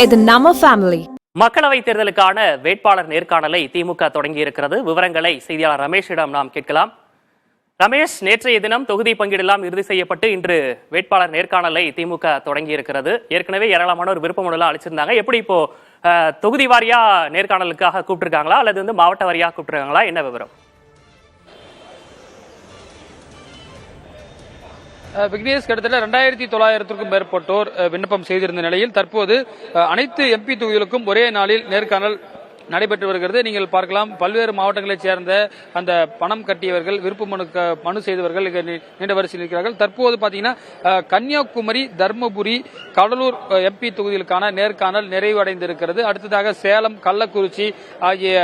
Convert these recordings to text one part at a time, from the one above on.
இது நம்ம ஃபேமிலி. மக்களவைத் தேர்தலுக்கான வேட்பாளர் நேர்காணலை திமுக தொடங்கியிருக்கிறது. விவரங்களை செய்தியாளர் ரமேஷிடம் நாம் கேட்கலாம். ரமேஷ், நேற்றைய தினம் தொகுதி பங்கீடெல்லாம் இறுதி செய்யப்பட்டு இன்று வேட்பாளர் நேர்காணலை திமுக தொடங்கியிருக்கிறது. ஏற்கனவே ஏராளமானோர் விருப்ப மனுலாம் அளிச்சிருந்தாங்க. எப்படி இப்போ தொகுதி வாரியா நேர்காணலுக்காக கூப்பிட்டுருக்காங்களா அல்லது மாவட்ட வாரியா கூப்பிட்டுருக்காங்களா? என்ன விவரம்? விக்னேஷ், கிட்டத்தட்ட 2900க்கும் மேற்பட்டோர் விண்ணப்பம் செய்திருந்த நிலையில் தற்போது அனைத்து எம்பி தொகுதிகளுக்கும் ஒரே நாளில் நேர்காணல் நடைபெற்று வருகிறது. நீங்கள் பார்க்கலாம், பல்வேறு மாவட்டங்களைச் சேர்ந்த அந்த பணம் கட்டியவர்கள், விருப்ப மனு செய்தவர்கள் நீண்ட வரிசையில் இருக்கிறார்கள். தற்போது பாத்தீங்கன்னா கன்னியாகுமரி, தர்மபுரி, கடலூர் எம்பி தொகுதிகளுக்கான நேர்காணல் நிறைவடைந்திருக்கிறது. அடுத்ததாக சேலம், கள்ளக்குறிச்சி ஆகிய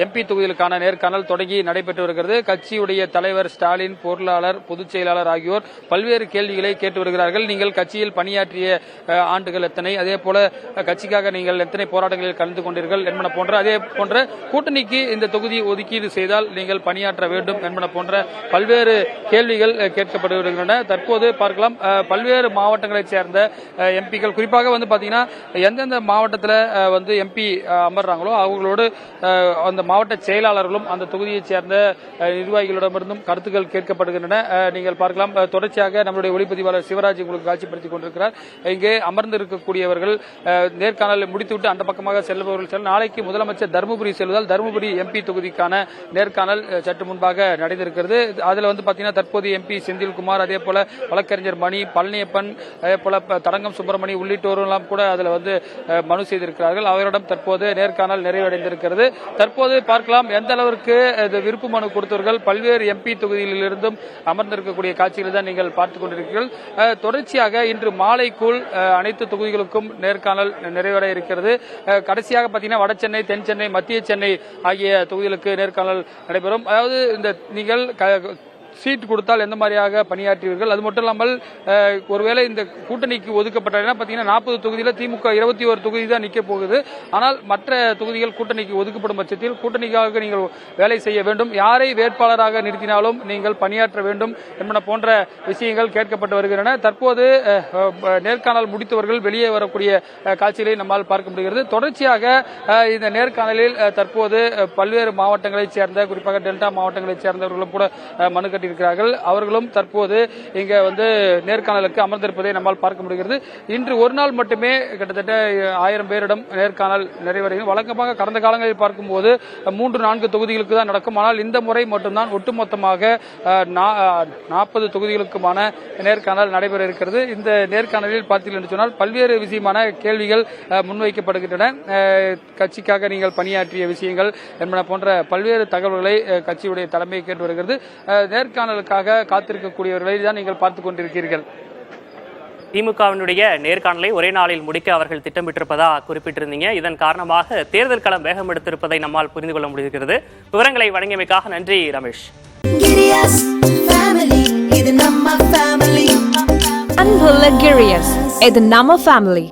எம்பி தொகுதிகளுக்கான நேர்காணல் தொடங்கி நடைபெற்று வருகிறது. கட்சியுடைய தலைவர் ஸ்டாலின், பொருளாளர், பொதுச் செயலாளர் ஆகியோர் பல்வேறு கேள்விகளை கேட்டு வருகிறார்கள். நீங்கள் கட்சியில் பணியாற்றிய ஆண்டுகள் எத்தனை, அதே போல கட்சிக்காக நீங்கள் எத்தனை போராட்டங்களில் கலந்து கொண்டீர்கள் என்பன போன்ற, அதே போன்ற கூட்டணிக்கு இந்த தொகுதி ஒதுக்கீடு செய்தால் நீங்கள் பணியாற்ற வேண்டும் என்பன போன்ற பல்வேறு கேள்விகள் கேட்கப்பட்டு வருகின்றன. தற்போது பார்க்கலாம், பல்வேறு மாவட்டங்களைச் சேர்ந்த எம்பிக்கள், குறிப்பாக பாத்தீங்கன்னா எந்தெந்த மாவட்டத்தில் எம்பி அமர்றாங்களோ அவங்களோடு அந்த மாவட்ட செயலாளர்களும் அந்த தொகுதியைச் சேர்ந்த நிர்வாகிகளிடமிருந்தும் கருத்துக்கள் கேட்கப்படுகின்றன. நீங்கள் பார்க்கலாம், தொடர்ச்சியாக நம்முடைய ஒளிப்பதிவாளர் சிவராஜ் உங்களுக்கு காட்சிப்படுத்திக் கொண்டிருக்கிறார். இங்கே அமர்ந்து இருக்கக்கூடியவர்கள் நேர்காணலை முடித்துவிட்டு அந்த பக்கமாக செல்பவர்கள் நாளைக்கு முதலமைச்சர் தர்மபுரி செல்வதால் தர்மபுரி எம்பி தொகுதிக்கான நேர்காணல் சற்று முன்பாக நடந்திருக்கிறது. அதுல பாத்தீங்கன்னா தற்போது எம்பி செந்தில்குமார், அதே போல வழக்கறிஞர் மணி, பழனியப்பன், அதே போல தடங்கம் சுப்பிரமணி உள்ளிட்டோரெல்லாம் கூட அதுல மனு செய்திருக்கிறார்கள். அவரிடம் தற்போது நேர்காணல் நிறைவடைந்திருக்கிறது. தற்போது பார்க்கலாம் எந்த அளவிற்கு விருப்ப மனு கொடுத்தவர்கள் பல்வேறு எம்பி தொகுதியிலிருந்தும் அமர்ந்திருக்கக்கூடிய காட்சிகளை தான் நீங்கள் பார்த்துக் கொண்டிருக்கிறீர்கள். தொடர்ச்சியாக இன்று மாலைக்குள் அனைத்து தொகுதிகளுக்கும் நேர்காணல் நிறைவட இருக்கிறது. கடைசியாக பாத்தீங்கன்னா வட சென்னை, தென் சென்னை, மத்திய சென்னை ஆகிய தொகுதிகளுக்கு நேர்காணல் நடைபெறும். அதாவது நீங்கள் சீட் கொடுத்தால் எந்த மாதிரியாக பணியாற்றுவீர்கள், அது மட்டும் இல்லாமல் ஒருவேளை இந்த கூட்டணிக்கு ஒதுக்கப்பட்ட பாத்தீங்கன்னா 40 தொகுதியில் திமுக 21 தொகுதி தான் நிக்க போகுது. ஆனால் மற்ற தொகுதிகள் கூட்டணிக்கு ஒதுக்கப்படும் பட்சத்தில் கூட்டணிக்காக நீங்கள் வேலை செய்ய வேண்டும், யாரை வேட்பாளராக நிறுத்தினாலும் நீங்கள் பணியாற்ற வேண்டும் என்பன போன்ற விஷயங்கள் கேட்கப்பட்டு வருகின்றன. தற்போது நேர்காணல் முடித்தவர்கள் வெளியே வரக்கூடிய காட்சிகளை நம்மால் பார்க்க முடிகிறது. தொடர்ச்சியாக இந்த நேர்காணலில் தற்போது பல்வேறு மாவட்டங்களைச் சேர்ந்த, குறிப்பாக டெல்டா மாவட்டங்களைச் சேர்ந்தவர்களும் கூட மனு கட்டி இருக்கிறார்கள். அவர்களும் தற்போது இங்க நேர்காணலுக்கு அமர்ந்திருப்பதை நம்மால் பார்க்க முடிகிறது. இன்று ஒரு நாள் மட்டுமே கிட்டத்தட்ட 1000 பேரிடம் நேர்காணல் நிறைவடையும். வழக்கமாக கடந்த காலங்களில் பார்க்கும்போது 3-4 தொகுதிகளுக்கு தான் நடக்கும். ஆனால் இந்த முறை மட்டும்தான் ஒட்டுமொத்தமாக 40 தொகுதிகளுக்குமான நேர்காணல் நடைபெற இருக்கிறது. இந்த நேர்காணலில் பார்த்தீர்கள் என்று சொன்னால் பல்வேறு விஷயமான கேள்விகள் முன்வைக்கப்படுகின்றன. கட்சிக்காக நீங்கள் பணியாற்றிய விஷயங்கள் என்பன போன்ற பல்வேறு தகவல்களை கட்சியுடைய தலைமை கேட்டு வருகிறது. நேர்காணலுக்காக காத்திருக்கக்கூடியவர்களை தான் நீங்கள் பார்த்துக் கொண்டிருக்கிறீர்கள். திமுகவினுடைய நேர்காணலை ஒரே நாளில் முடிக்க அவர்கள் திட்டமிட்டிருப்பதா குறிப்பிட்டிருந்தீங்க. இதன் காரணமாக தேர்தல் களம் வேகம் எடுத்திருப்பதை நம்மால் புரிந்து கொள்ள முடிகிறது. விவரங்களை வழங்கியமைக்காக நன்றி ரமேஷ். இது நம்ம ஃபேமிலி.